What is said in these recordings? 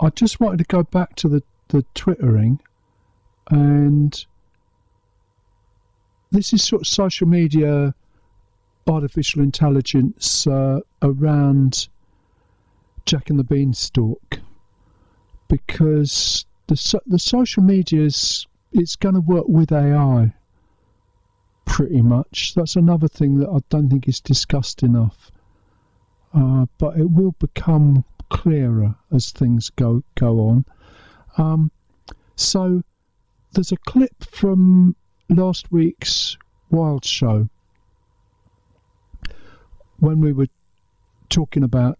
I just wanted to go back to the Twittering, and this is sort of social media, artificial intelligence around Jack and the Beanstalk, because the social media it's going to work with AI pretty much. That's another thing that I don't think is discussed enough, but it will become clearer as things go on. So there's a clip from last week's Wild Show when we were talking about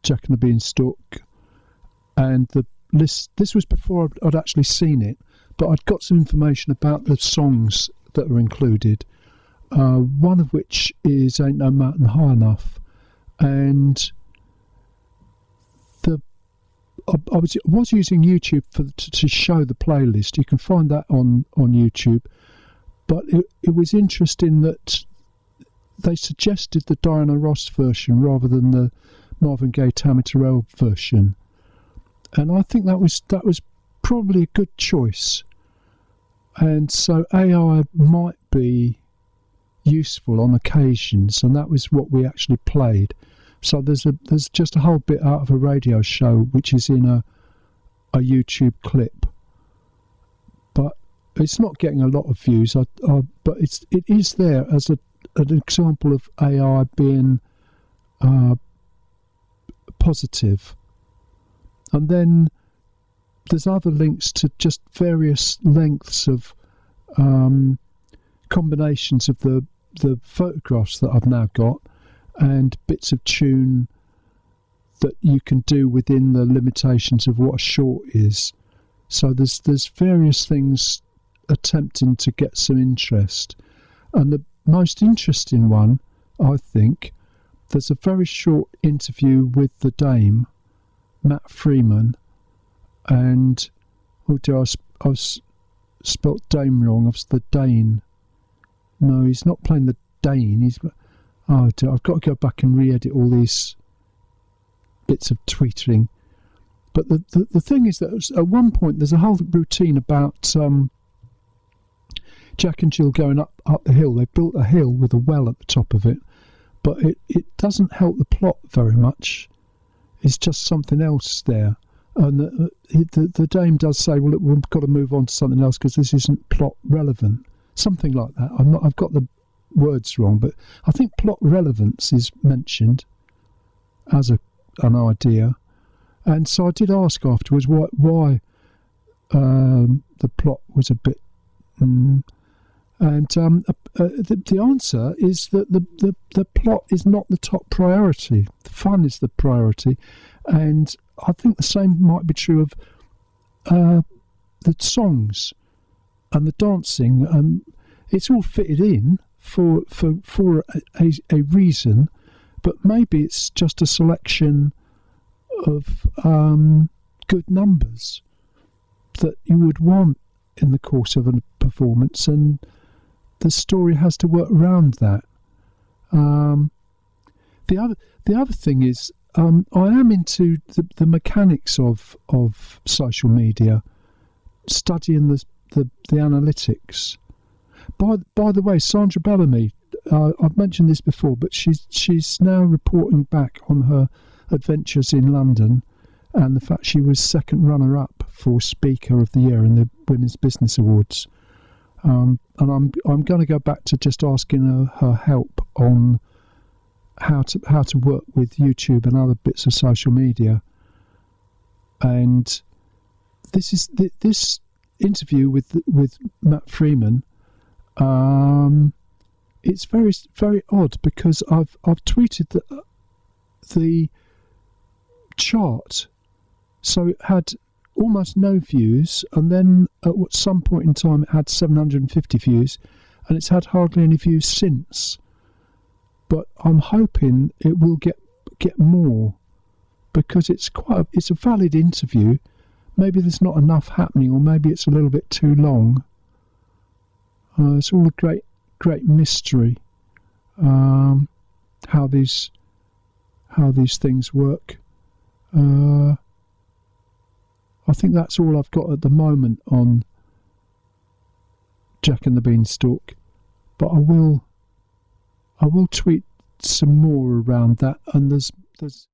Jack and the Beanstalk, and the list. This was before I'd actually seen it, but I'd got some information about the songs that are included, one of which is Ain't No Mountain High Enough, and I was using YouTube to show the playlist. You can find that on YouTube, but it was interesting that they suggested the Diana Ross version rather than the Marvin Gaye Tammy Terrell version, and I think that was probably a good choice. And so AI might be useful on occasions, and that was what we actually played. So there's just a whole bit out of a radio show which is in a YouTube clip, but it's not getting a lot of views. But it is there as an example of AI being positive. And then there's other links to just various lengths of combinations of the photographs that I've now got, and bits of tune that you can do within the limitations of what a short is. So there's various things attempting to get some interest. And the most interesting one, I think, there's a very short interview with the Dame, Matt Freeman, and I spelt Dame wrong. It's the Dane. No, he's not playing the Dane. I've got to go back and re-edit all these bits of tweeting. But the thing is that at one point there's a whole routine about Jack and Jill going up the hill. They've built a hill with a well at the top of it, but it doesn't help the plot very much. It's just something else there. And the Dame does say, well, we've got to move on to something else because this isn't plot relevant. Something like that. I've got the words wrong, but I think plot relevance is mentioned as an idea. And so I did ask afterwards why the plot was a bit... the answer is that the plot is not the top priority. The fun is the priority. And I think the same might be true of the songs and the dancing. It's all fitted in for a reason, but maybe it's just a selection of good numbers that you would want in the course of a performance, and the story has to work around that. The other thing is, I am into the mechanics of social media, studying the analytics. By the way, Sandra Bellamy, I've mentioned this before, but she's now reporting back on her adventures in London, and the fact she was second runner-up for Speaker of the Year in the Women's Business Awards. And I'm going to go back to just asking her help on how to work with YouTube and other bits of social media. And this interview with Matt Freeman, it's very, very odd because I've tweeted the chart, so it had almost no views, and then at some point in time it had 750 views, and it's had hardly any views since. But I'm hoping it will get more, because it's a valid interview. Maybe there's not enough happening, or maybe it's a little bit too long. It's all a great mystery, how these things work. I think that's all I've got at the moment on Jack and the Beanstalk, but I will tweet some more around that, and there's